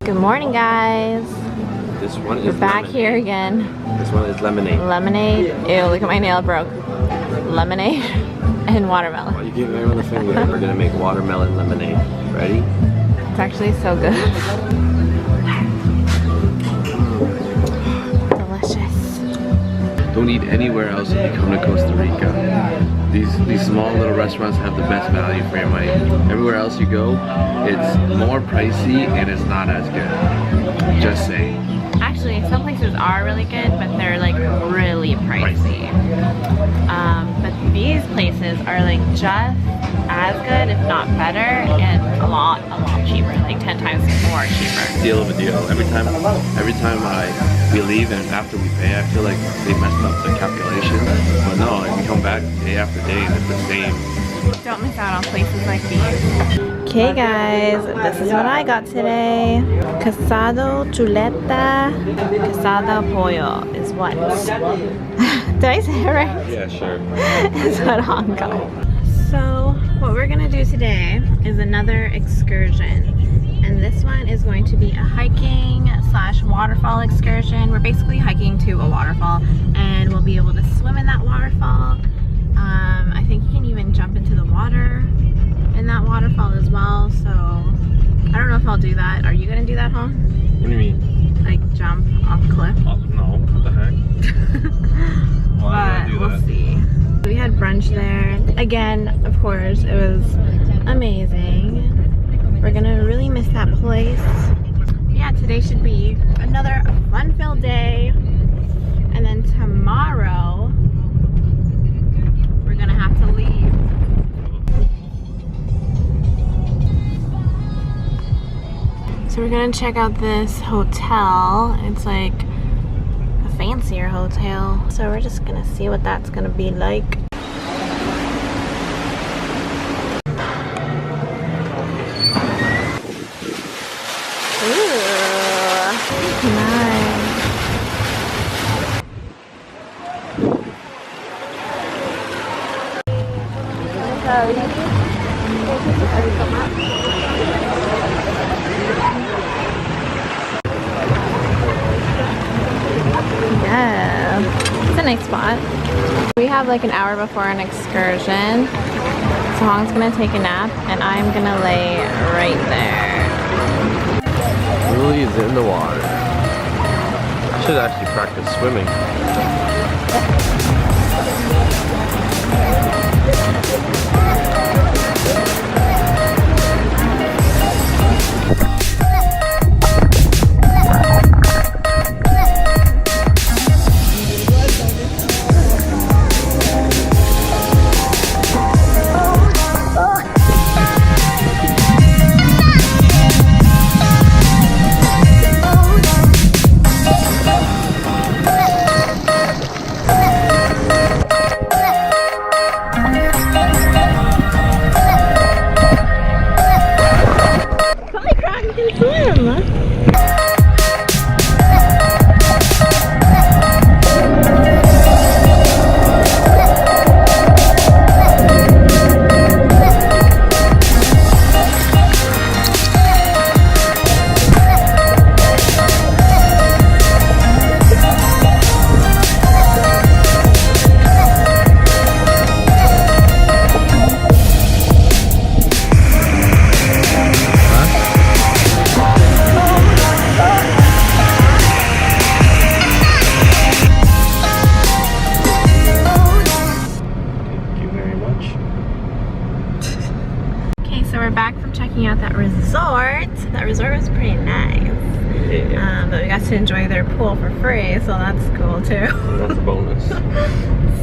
Good morning, guys. This one is We're back lemonade. here again. This one is lemonade. Lemonade. Ew, look at my nail broke. Lemonade and watermelon. Oh, you give everyone the finger. We're gonna make watermelon lemonade. Ready? It's actually so good. Delicious. Don't eat anywhere else if you come to Costa Rica. These small little restaurants have the best value for your money. Everywhere else you go, it's more pricey and it's not as good. Just saying. Actually, some places are really good, but they're like really pricey. But these places are like just as good, if not better, and a lot cheaper, like 10 times more cheaper. Deal of a deal. Every time we leave and after we pay, I feel like they messed up the calculation. But no, if you come back day after day and it's the same. Don't miss out on places like these. Okay guys, this is what I got today. Casado chuleta, casado pollo is what? Did I say it right? Yeah, sure. Is what Han got. So what we're gonna do today is another excursion. And this one is going to be a hiking / waterfall excursion. We're basically hiking to a waterfall and we'll be able to swim in that waterfall. I think you can even jump into the water in that waterfall as well. So I don't know if I'll do that. Are you gonna do that, hon? What do you mean? Like jump off a cliff? No, what the heck? But we'll see. We had brunch there. Again, of course, it was amazing. We're gonna really miss that place. Yeah, today should be another fun-filled day. And then tomorrow, we're gonna have to leave. So we're gonna check out this hotel. It's like a fancier hotel. So we're just gonna see what that's gonna be like. Ooh, nice. Yeah, it's a nice spot. We have like an hour before an excursion. So Hong's gonna take a nap and I'm gonna lay right there. Really is in the water. I should actually practice swimming. Out that resort. That resort was pretty nice. Yeah. But we got to enjoy their pool for free, so that's cool too. That's a bonus.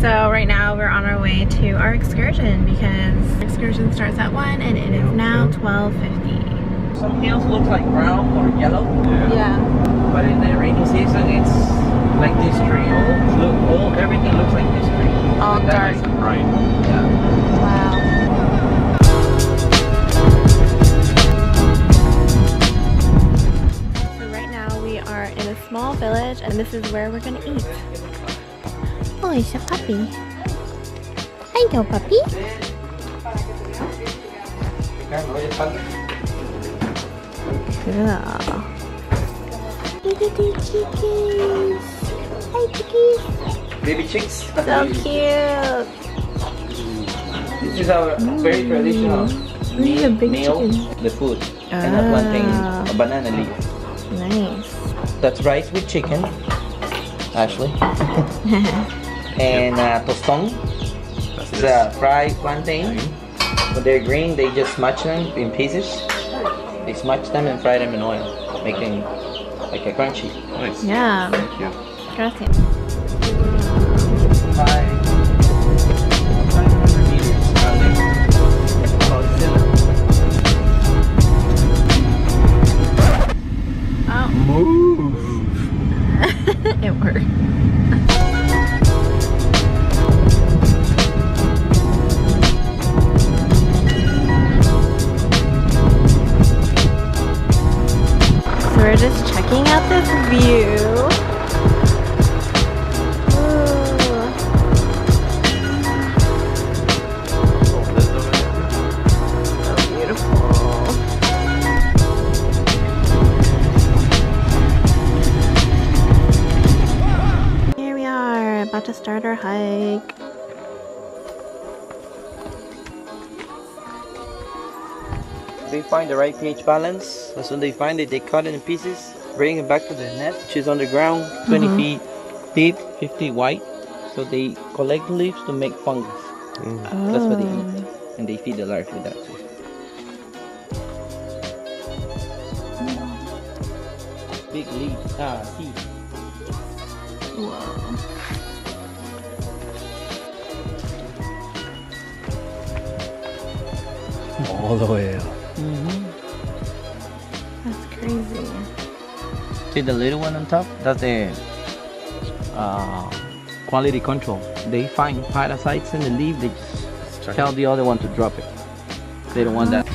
So right now we're on our way to our excursion because our excursion starts at 1 and it is now 12:50. Some hills look like brown or yellow. Yeah. But in the rainy season it's like this tree. Everything looks like this tree. All like dark. Nice and bright. Yeah. Wow. In a small village, and this is where we're gonna eat. Oh, it's a puppy. Hello, puppy. Cool. Look at these chickies. Hi, chickies. Baby chicks. So cute. This is our very traditional These are big meal, chickens. the food. And that one thing, a banana leaf. Nice. That's rice with chicken, Ashley. And tostong. It's a fried plantain. When they're green, they just smash them in pieces. They smash them and fry them in oil, making like a crunchy. Nice. Yeah. Thank you. Gracias. 500 meters down there. Called Silla. Oh. Move. It worked. So we're just checking out this view. Ooh. So beautiful. Here we are, about to start our hike. They find the right pH balance. As soon as they find it, they cut it in pieces, bring it back to the nest, which is underground, 20 feet deep, 50 wide. So they collect leaves to make fungus. That's what they eat. And they feed the larvae with that too. Big leaves, seeds. Whoa. All the way up. That's crazy. See the little one on top? That's the quality control. They find parasites in the leaf, they just tell the other one to drop it. They don't want that.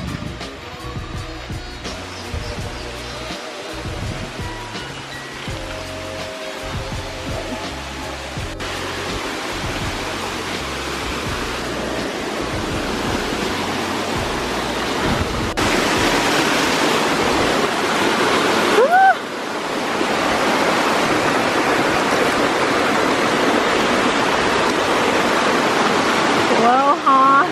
Aloha.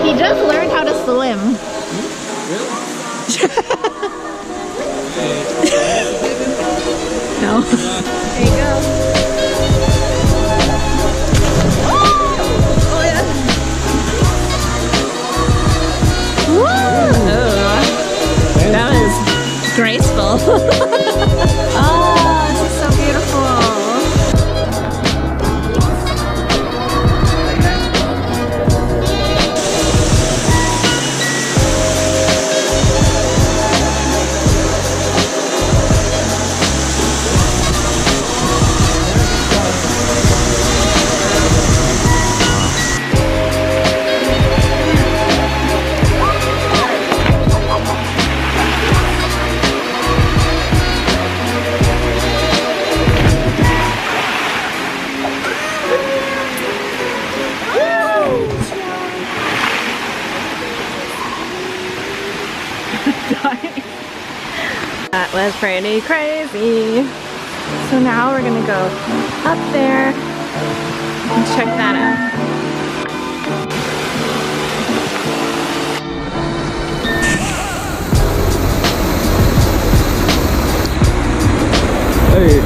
He just learned how to swim. No. There you go. Oh, yeah. Woo! That was graceful. Oh, this is so beautiful. That was pretty crazy. So now we're gonna go up there Check that out. Hey.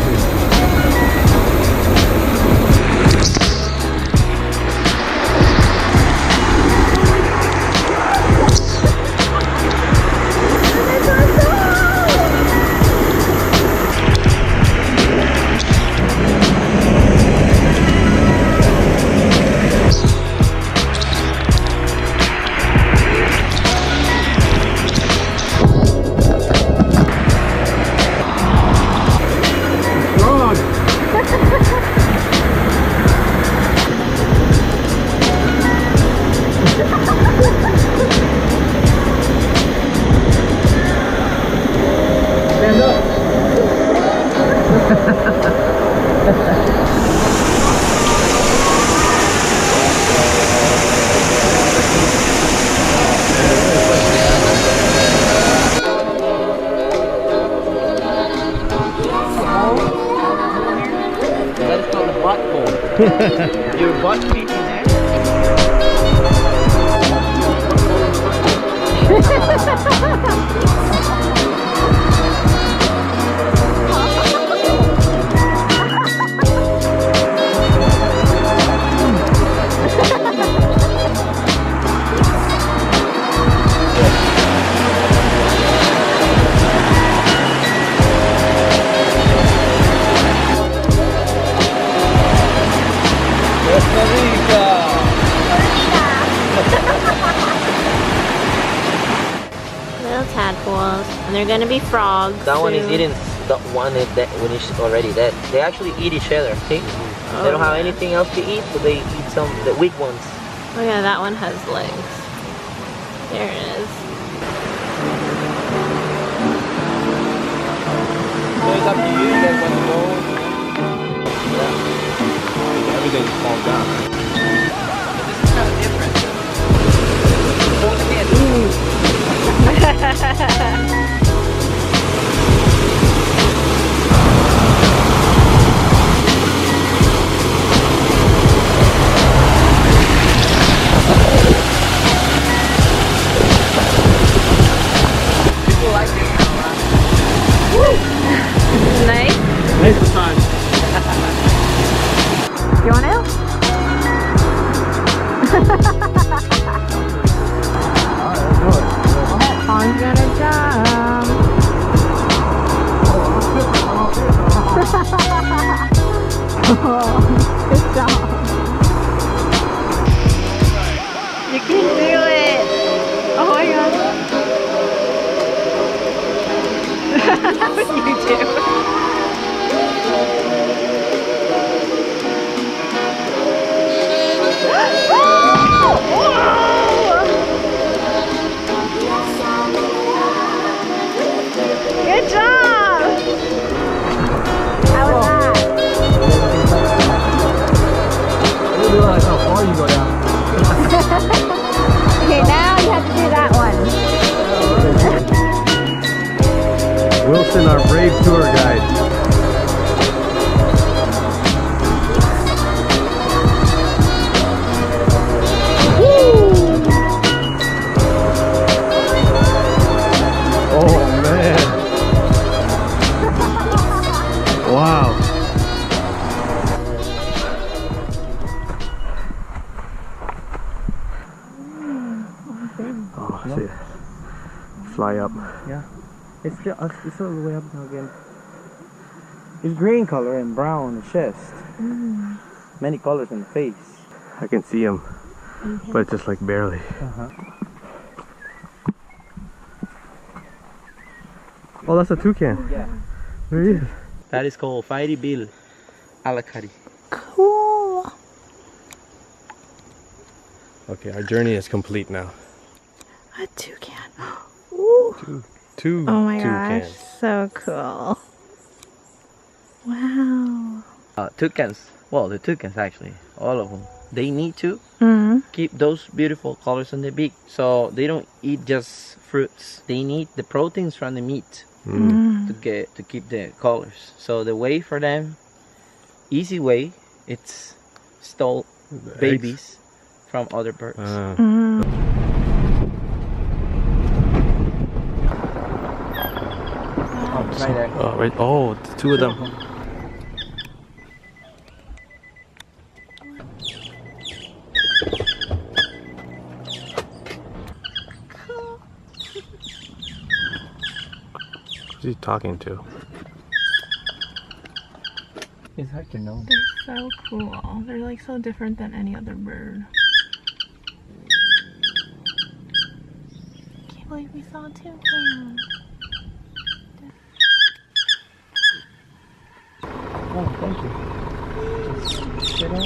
That's called a butt hole. Your butt feet in there. Costa Rica. Little tadpoles, and they're gonna be frogs. That one is soon. eating the one that when it's already dead. They actually eat each other. See? They don't have anything else to eat, so they eat some the weak ones. Oh yeah, that one has legs. There it is. So it's up to you. You guys want to go? Yeah. Everything falls down. This is kind of different. People like this. Nice. Nice time. You want to? I'm gonna jump. Good job. You can do it. Oh my god. You do. Good job! How was that? I didn't realize how far you go down. Okay, now you have to do that one. Wilson, our brave tour guide. Oh man. Wow. Oh, shit. Fly up. Yeah. It's all the way up now again. It's green color and brown on the chest. Many colors in the face. I can see him, but just like barely. Oh, that's a toucan. Yeah. There he is. That is called Fiery Bill Alacari. Cool. Okay, our journey is complete now. A toucan. Ooh. Two Oh my toucans. gosh, so cool. Wow. Toucans. Well, the toucans actually, all of them. They need to Mm. keep those beautiful colors on their beak, so they don't eat just fruits. They need the proteins from the meat to keep the colors. So the way for them, easy way, it's stole babies from other birds. Right there. Oh, right. Oh, two of them. Who's he talking to? It's hard to know. They're so cool. They're like so different than any other bird. Can't believe we saw a toucan. Oh, thank you. Just sit on.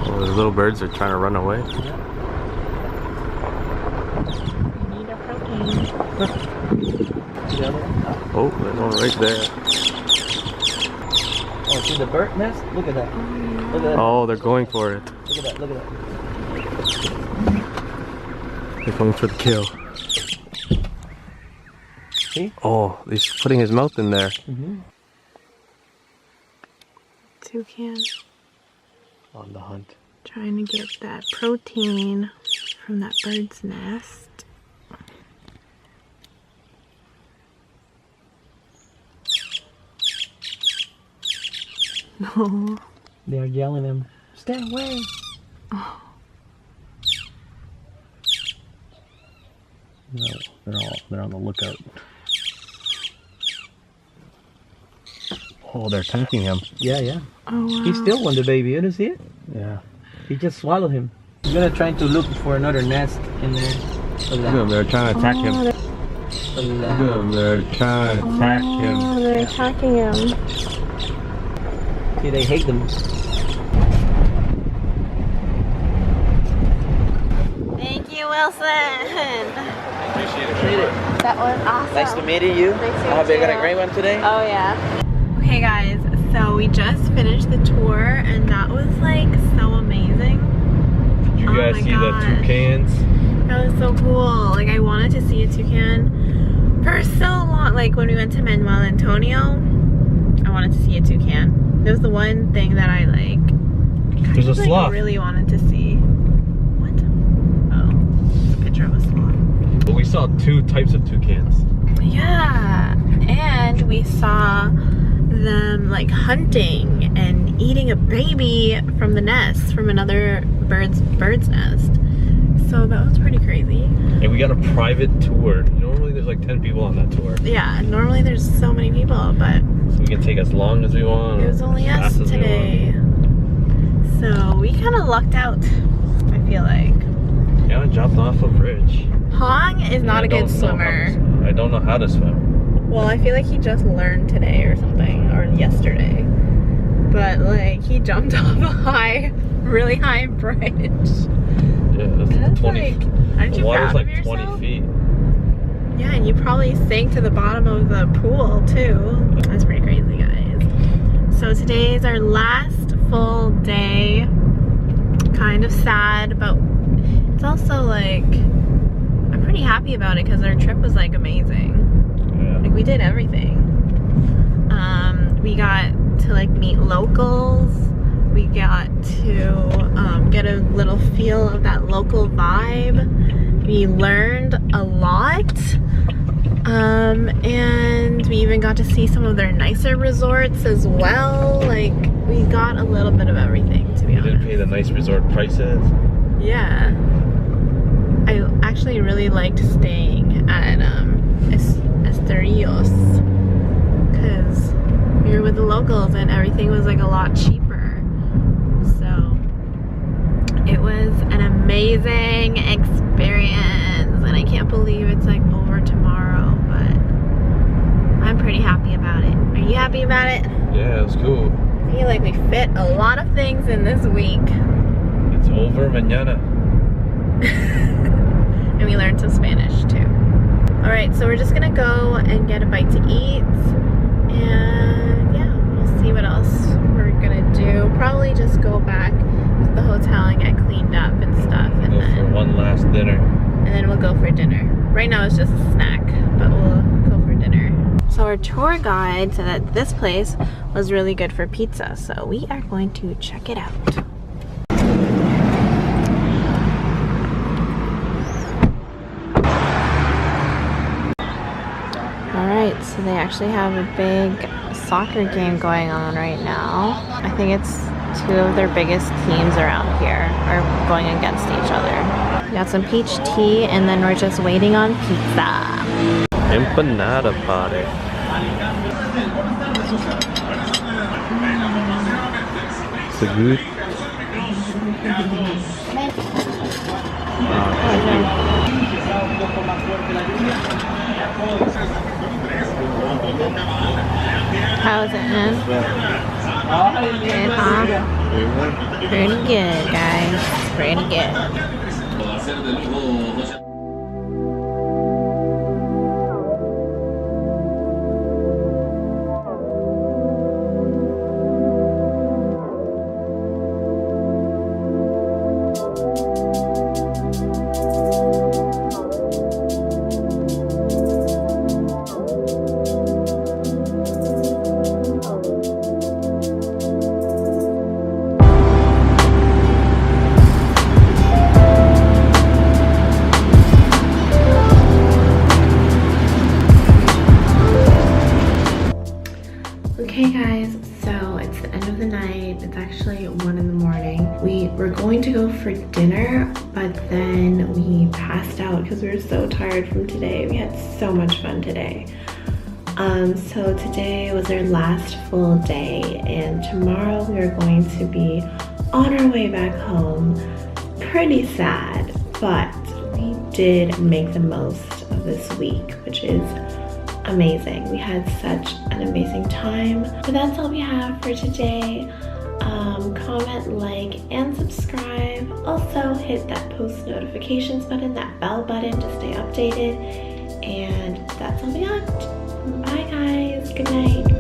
Oh, the little birds are trying to run away. We need a protein. The other one? Oh, there's one right there. Oh, see the bird nest? Look at that. Look at that. Oh, they're going for it. Look at that. Look at that. They're going for the kill. See? Oh, he's putting his mouth in there. Toucan. On the hunt. Trying to get that protein from that bird's nest. No. They are yelling at him. Stay away. Oh. No, they're on the lookout. Oh, they're attacking him. Yeah, yeah. Oh, wow. He still won the baby. You don't see it? Yeah. He just swallowed him. He's gonna try to look for another nest in there. Look at them, they're trying to attack him. Look at them, they're trying to attack him. Oh, they're attacking him. See, they hate them. Thank you, Wilson. Appreciate it. That was awesome. Nice to meet you. Nice to I hope meet you got a you. great one today. Oh yeah. Okay guys, so we just finished the tour and that was like so amazing. Did you guys see the toucans? That was so cool. Like I wanted to see a toucan for so long. Like when we went to Manuel Antonio, I wanted to see a toucan. That was the one thing that I like. There's a sloth. Really wanted to see. What? Oh, it's a picture of a sloth. But we saw two types of toucans. Yeah, and we saw them like hunting and eating a baby from the nest, from another bird's nest. So that was pretty crazy. And we got a private tour. Normally there's like 10 people on that tour. Yeah, normally there's so many people, but So we can take as long as we want. it was only us today. So we kind of lucked out, I feel like. Yeah, I jumped off a bridge. Hong is not a good swimmer. I don't know how to swim. Well, I feel like he just learned today or something, or yesterday. But like, he jumped off a really high bridge. Yeah, that's 20 like, aren't the you water's proud of like yourself? 20 feet. Yeah, and you probably sank to the bottom of the pool too. That's pretty crazy, guys. So today is our last full day. Kind of sad, but it's also like, I'm pretty happy about it because our trip was like amazing. Yeah. Like we did everything. We got to like meet locals. We got to get a little feel of that local vibe. We learned a lot. And we even got to see some of their nicer resorts as well. Like we got a little bit of everything, to be We honest. didn't pay the nice resort prices. Yeah. I actually really liked staying at Esterios because we were with the locals and everything was like a lot cheaper. So it was an amazing experience and I can't believe it's like over tomorrow, but I'm pretty happy about it. Are you happy about it? Yeah, it was cool. I feel like we fit a lot of things in this week. It's over mañana. And we learned some Spanish too. Alright, so we're just gonna go and get a bite to eat. And yeah, we'll see what else we're gonna do. Probably just go back to the hotel and get cleaned up and stuff. And Go for one last dinner. then we'll go for dinner. Right now it's just a snack, but we'll go for dinner. So our tour guide said that this place was really good for pizza, so we are going to check it out. Alright, so they actually have a big soccer game going on right now. I think it's two of their biggest teams around here are going against each other. We got some peach tea and then we're just waiting on pizza. Empanada party. So good. How is it, man? Good, huh? Pretty good, guys. Pretty good. Okay guys, so it's the end of the night. It's actually 1 in the morning. We were going to go for dinner, but then we passed out because we were so tired from today. We had so much fun today. So today was our last full day, and tomorrow we are going to be on our way back home. Pretty sad, but we did make the most of this week, which is amazing. We had such an amazing time. But that's all we have for today. Comment, like, and subscribe. Also hit that post notifications button, that bell button to stay updated. And that's all we got. Bye guys. Good night.